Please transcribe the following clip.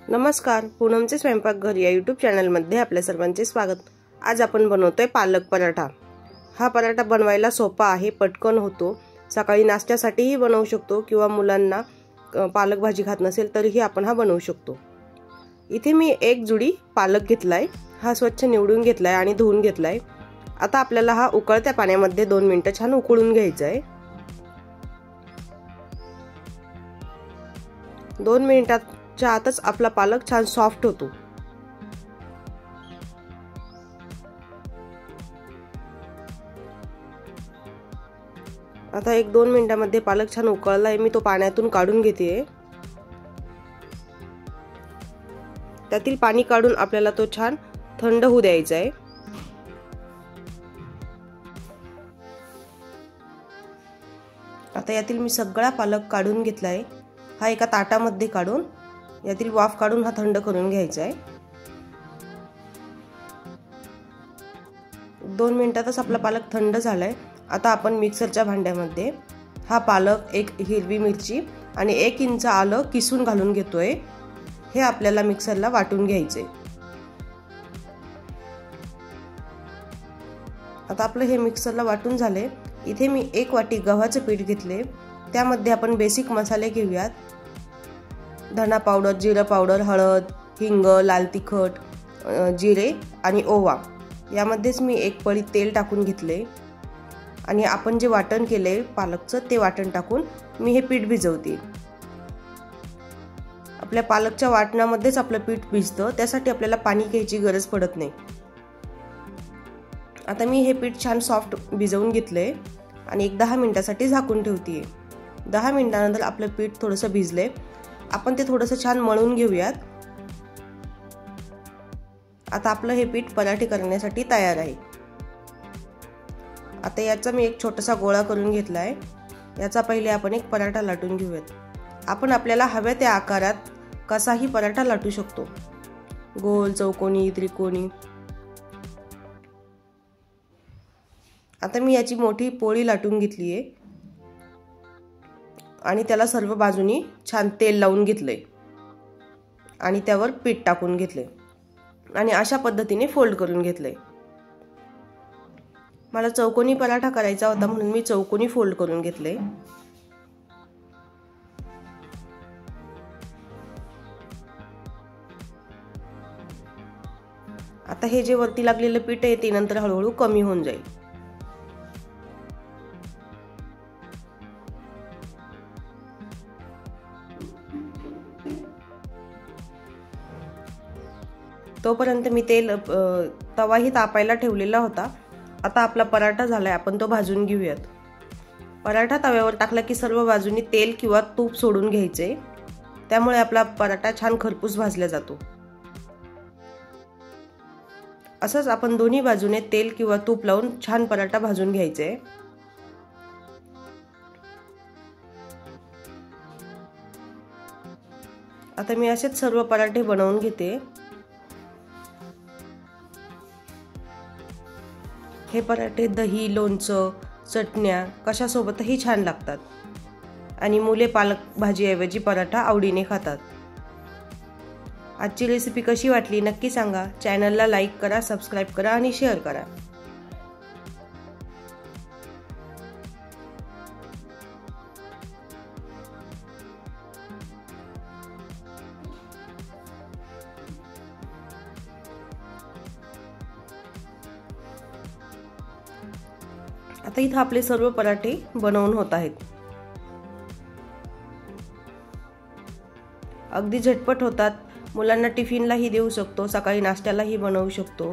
नमस्कार, पूनमचे स्वयंपाकघर या यूट्यूब चॅनलमध्ये आपल्या सर्वांचे स्वागत। आज आपण बनवतोय पालक पराठा। हा पराठा बनवायला सोपा आहे, पटकन होतो। सकाळी नाश्त्यासाठीही बनवू शकतो किंवा मुलांना पालक भाजी खात नसेल तरीही आपण हा बनवू शकतो। इथे मी एक जुडी पालक घेतलाय, हा स्वच्छ निवडून घेतलाय आणि धुवून घेतलाय। आता आपल्याला हा उकळत्या पाण्यामध्ये 2 मिनिटे छान उकळून घ्यायचा आहे। 2 मिनिटांच्या आतच आपला पालक छान सॉफ्ट होतो। आता 1-2 मिनिटांमध्ये पालक छान उकळलाय, मी तो पाण्यातून काढून घेते। त्यातील पाणी काढून आपल्याला तो छान थंड होऊ द्यायचा आहे। आता यातील मी सगळा पालक काढून घेतलाय। हा एका ताटामध्ये काढून यातील वाफ काढून हा थंड करून घ्यायचा आहे। 2 मिनिटातच आपला पालक थंड झालाय। आता आपण मिक्सरच्या भांड्यामध्ये हा पालक, 1 हिरवी मिरची आणि 1 इंच आलं किसून घालून घेतोय। हे आपल्याला मिक्सरला वाटून घ्यायचे। आता आपलं हे मिक्सरला वाटून झाले। इथे मी 1 वाटी गव्हाचे पीठ घेतले। त्यामध्ये आपण बेसिक मसाले घेऊयात। धना पावडर, जिरा पावडर, हळद, हिंग, लाल तिखट, जिरे आणि ओवा। यामध्येच मी 1 पळी तेल टाकून घेतले आणि आपण जे वाटण केले पालकचं ते वाटण टाकून मी हे पीठ भिजवते। आपल्या पालकच्या वाटणामध्येच आपलं पीठ भिजतं, त्यासाठी आपल्याला पाणी घ्यायची गरज पडत नाही। आता मी हे पीठ छान सॉफ्ट भिजवून घेतले आणि 10 मिनिटांसाठी झाकून ठेवते। 10 मिनिटांनंतर आपलं पीठ थोडंसं भिजले। आपण ते थोडंसं छान मळून घेऊयात। आता आपलं हे पीठ पराठे करण्यासाठी तयार आहे। आता याचा मी एक छोटासा गोळा करून घेतलाय। याचा पहिले आपण एक पराठा लाटून घेऊयात। आपण आपल्याला हव्या त्या आकारात कसाही पराठा लाटू शकतो, गोल, चौकोनी, त्रिकोणी। आता मी याची मोठी पोळी लाटून घेतली आहे आणि त्याला सर्व बाजूनी छान तेल लावून घेतलंय आणि त्यावर पीठ टाकून घेतले आणि अशा पद्धतीने फोल्ड करून घेतले। मला चौकोनी पराठा करायचा होता म्हणून मी चौकोनी फोल्ड करून घेतले। आता हे जे वरती लागलेलं पीठ आहे ते नंतर हळूहळू कमी होऊन जाईल। तोपर्यंत मी तवाही तापायला ठेवलेला होता। आता आपला पराठा झालाय, आपण तो भाजून घेऊयात। पराठा तव्यावर टाकला की सर्व बाजूनी तेल किंवा तूप सोडून घ्यायचे, त्यामुळे आपला पराठा छान खरपूस भाजला जातो। असंच आपण दोन्ही बाजूने तेल किंवा तूप लावून छान पराठा भाजून घ्यायचे। आता मी असेच सर्व पराठे बनवून घेते। हे पराठे दही, लोणचं, चटण्या कशासोबतही छान लागतात आणि मुले पालक भाजीऐवजी पराठा आवडीने खातात। आजची रेसिपी कशी वाटली नक्की सांगा। चॅनलला लाईक करा, सबस्क्राईब करा आणि शेअर करा। आता इथं आपले सर्व पराठे बनवून होत आहेत। अगदी झटपट होतात, मुलांना टिफिनलाही देऊ शकतो, सकाळी नाश्त्यालाही बनवू शकतो।